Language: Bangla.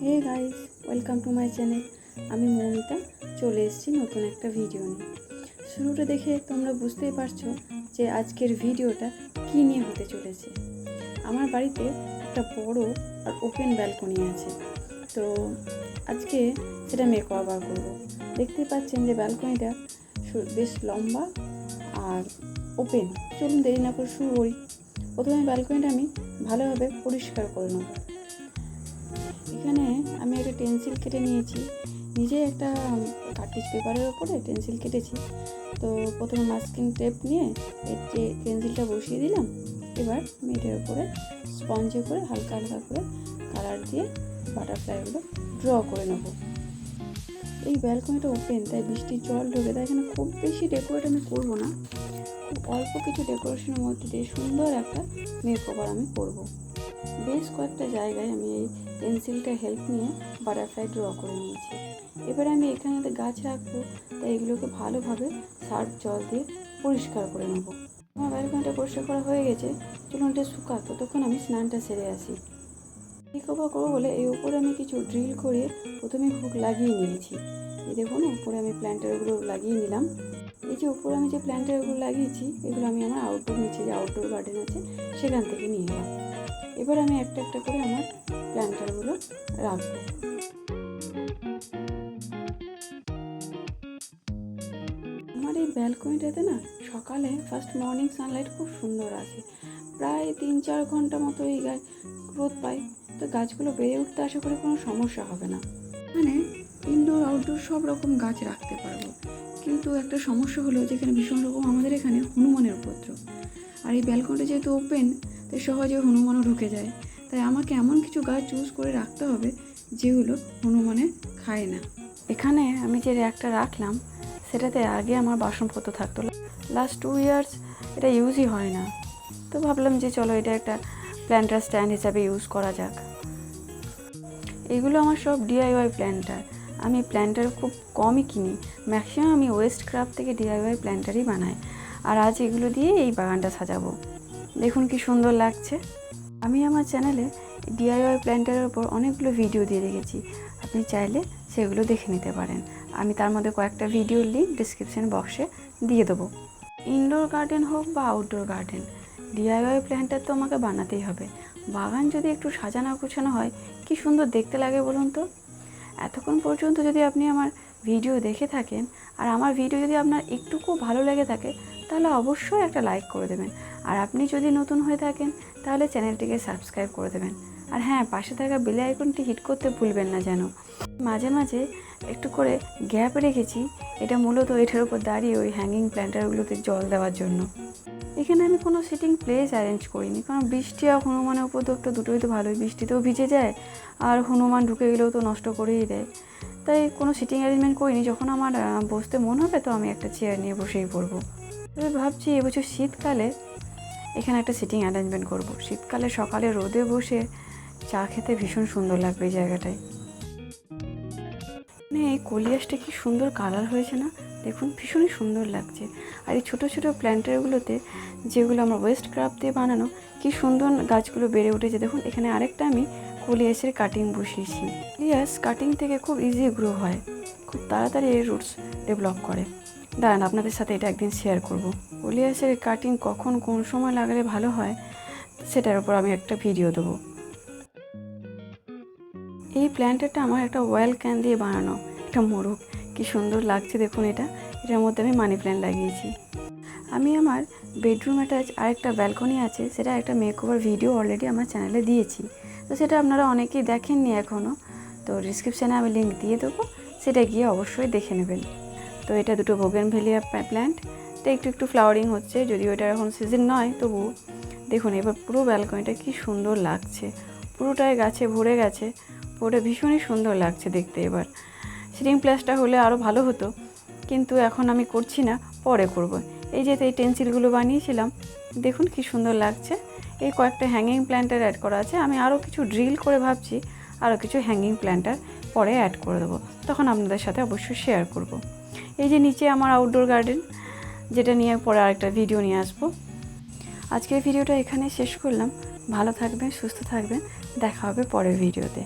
Hey guys, welcome to my channel. আমি মৌমিতা চলে এসেছি নতুন একটা ভিডিও নিয়ে। শুরুটা দেখে তোমরা বুঝতেই পারছো যে আজকের ভিডিওটা কী নিয়ে হতে চলেছে। আমার বাড়িতে একটা বড় আর ওপেন ব্যালকনি আছে, তো আজকে সেটা মেকওভার করব। দেখতেই পাচ্ছেন যে ব্যালকনিটা বেশ লম্বা আর ওপেন। চলুন দেরি না করে শুরু করি। প্রথমে ব্যালকনিটা আমি ভালোভাবে পরিষ্কার করে নেব। এখানে আমি একটা পেন্সিল কেটে নিয়েছি, নিজে একটা কার্টিজ পেপারের ওপরে পেন্সিল কেটেছি। তো প্রথমে মাস্কিং টেপ নিয়ে এই পেন্সিলটা বসিয়ে দিলাম। এবার আমি এটার উপরে স্পঞ্জে করে হালকা হালকা করে কালার দিয়ে বাটারফ্লাইগুলো ড্র করে নেব। এই ব্যালকনিটা ওপেন, তাই বৃষ্টির জল ঢোকে, তাই এখানে খুব বেশি ডেকোরেট আমি করবো না। খুব অল্প কিছু ডেকোরেশনের মধ্যে দিয়ে সুন্দর একটা মেকওভার আমি করব। বেশ কয়েকটা জায়গায় আমি এই পেন্সিলটা হেল্প নিয়ে বাটারফ্লাই ড্র করে নিয়েছি। এবার আমি এখানে গাছ রাখবো, তাই এগুলোকে ভালোভাবে সার্ফ জল দিয়ে পরিষ্কার করে নেব। আমার ব্যালকনিটা পরিষ্কার করা হয়ে গেছে, চলুন এটা শুকা, ততক্ষণ আমি স্নানটা সেরে আসি। মেকওভার করবো বলে এই উপরে আমি কিছু ড্রিল করে প্রথমে হুক লাগিয়ে নিয়েছি। এই দেখুন, উপরে আমি প্ল্যান্টারগুলো লাগিয়ে নিলাম। এই যে উপরে আমি যে প্ল্যান্টারগুলো লাগিয়েছি, এগুলো আমি আমার নিচে যে আউটডোর গার্ডেন আছে সেখান থেকে নিয়ে এলাম। এবার আমি একটা একটা করে আমার প্ল্যান্টারগুলো রাখবো। আমার এই ব্যালকনিটাতে না সকালে ফার্স্ট মর্নিং সানলাইট খুব সুন্দর আসে। প্রায় 3-4 ঘন্টা মতো এই রোদ পাই, তো গাছগুলো বেড়ে উঠতে আশা করি কোনো সমস্যা হবে না। মানে ইনডোর আউটডোর সব রকম গাছ রাখতে পারবো, কিন্তু একটা সমস্যা হলো যেখানে ভীষণ রকম আমাদের এখানে হনুমানের উপদ্রব। আর এই ব্যালকনিটা যেহেতু ওপেন, তাই সহজে হনুমানও ঢুকে যায়। তাই আমাকে এমন কিছু গাছ চুজ করে রাখতে হবে যেগুলো হনুমানে খায় না। এখানে আমি যে র্যাকটা রাখলাম সেটাতে আগে আমার বাসনপত্র থাকতো। লাস্ট 2 ইয়ার্স এটা ইউজই হয় না, তো ভাবলাম যে চলো এটা একটা প্ল্যান্টার স্ট্যান্ড হিসাবে ইউজ করা যাক। এগুলো আমার সব DIY প্ল্যান্টার। আমি প্ল্যান্টার খুব কমই কিনি, ম্যাক্সিমাম আমি ওয়েস্ট ক্রাফট থেকে DIY প্ল্যান্টারই বানাই। আর আজ এগুলো দিয়ে এই বাগানটা সাজাবো। দেখুন কি সুন্দর লাগছে। আমি আমার চ্যানেলে DIY প্ল্যান্টারের উপর অনেকগুলো ভিডিও দিয়ে রেখেছি, আপনি চাইলে সেগুলো দেখে নিতে পারেন। আমি তার মধ্যে কয়েকটা ভিডিওর লিঙ্ক ডিসক্রিপশন বক্সে দিয়ে দেবো। ইনডোর গার্ডেন হোক বা আউটডোর গার্ডেন, DIY প্ল্যান্টার তো আমাকে বানাতেই হবে। বাগান যদি একটু সাজানো গোছানো হয়, কি সুন্দর দেখতে লাগে বলুন তো। এতক্ষণ পর্যন্ত যদি আপনি আমার ভিডিও দেখে থাকেন আর আমার ভিডিও যদি আপনার একটুকু ভালো লেগে থাকে, তাহলে অবশ্যই একটা লাইক করে দেবেন। আর আপনি যদি নতুন হয়ে থাকেন তাহলে চ্যানেলটিকে সাবস্ক্রাইব করে দেবেন। আর হ্যাঁ, পাশে থাকা বেল আইকনটি হিট করতে ভুলবেন না যেন। মাঝে মাঝে একটু করে গ্যাপ রেখেছি, এটা মূলত এটার উপর দাঁড়িয়ে ওই হ্যাঙ্গিং প্ল্যান্টারগুলোতে জল দেওয়ার জন্য। এখানে আমি কোনো সিটিং প্লেস অ্যারেঞ্জ করিনি, কারণ বৃষ্টি আর হনুমানের উপদ্রবটা দুটোই তো ভালোই, বৃষ্টিতেও ভিজে যায় আর হনুমান ঢুকে গেলেও তো নষ্ট করেই দেয়। তাই কোনো সিটিং অ্যারেঞ্জমেন্ট করিনি। যখন আমার বসতে মন হবে তো আমি একটা চেয়ার নিয়ে বসেই পড়বো। তবে ভাবছি এবছর শীতকালে এখানে একটা সিটিং অ্যারেঞ্জমেন্ট করব। শীতকালে সকালে রোদে বসে চা খেতে ভীষণ সুন্দর লাগবে এই জায়গাটায়। এই কলিয়াসটা কি সুন্দর কালার হয়েছে না, দেখুন ভীষণই সুন্দর লাগছে। আর এই ছোটো ছোটো প্ল্যান্টারগুলোতে যেগুলো আমার ওয়েস্ট ক্রাফট দিয়ে বানানো, কি সুন্দর গাছগুলো বেড়ে উঠেছে। দেখুন এখানে আরেকটা আমি কলিয়াসের কাটিং বসিয়েছি। কলিয়াস কাটিং থেকে খুব ইজি গ্রো হয়, খুব তাড়াতাড়ি এর রুটস ডেভেলপ করে। দাঁড়ান, আপনাদের সাথে এটা একদিন শেয়ার করব। কলিয়াসের কাটিং কখন কোন সময় লাগালে ভালো হয় সেটার উপর আমি একটা ভিডিও দেবো। এই প্ল্যান্টারটা আমার একটা ওয়েল ক্যান দিয়ে বানানো, একটা মোরগ, কি সুন্দর লাগছে দেখুন। এটার মধ্যে আমি মানি প্ল্যান্ট লাগিয়েছি। আমি আমার বেডরুম অ্যাটাচ আরেকটা ব্যালকনি আছে, সেটা একটা মেকওভার ভিডিও অলরেডি আমার চ্যানেলে দিয়েছি, তো সেটা আপনারা অনেকেই দেখেননি এখনও। তো ডিসক্রিপশানে আমি লিঙ্ক দিয়ে দেবো, সেটা গিয়ে অবশ্যই দেখে নেবেন। তো এটা দুটো বোগেনভেলিয়া প্ল্যান্ট, এটা একটু ফ্লাওয়ারিং হচ্ছে, যদিও এটা এখন সিজন নয়, তবু দেখুন এবার পুরো ব্যালকনিটা কি সুন্দর লাগছে। পুরোটাই গাছে ভরে গেছে, ওটা ভীষণই সুন্দর লাগছে দেখতে। এবার সিটিং প্লেসটা হলে আরও ভালো হতো, কিন্তু এখন আমি করছি না, পরে করব। এই যে এই টেন্সিলগুলো বানিয়েছিলাম, দেখুন কি সুন্দর লাগছে। এই কয়েকটা হ্যাঙ্গিং প্ল্যান্টার অ্যাড করা আছে, আমি আরও কিছু ড্রিল করে ভাবছি আরও কিছু হ্যাঙ্গিং প্ল্যান্টার পরে অ্যাড করে দেবো, তখন আপনাদের সাথে অবশ্যই শেয়ার করব। এই যে নিচে আমার আউটডোর গার্ডেন, যেটা নিয়ে পরে আরেকটা ভিডিও নিয়ে আসবো। আজকের ভিডিওটা এখানে শেষ করলাম। ভালো থাকবেন, সুস্থ থাকবেন, দেখা হবে পরের ভিডিওতে।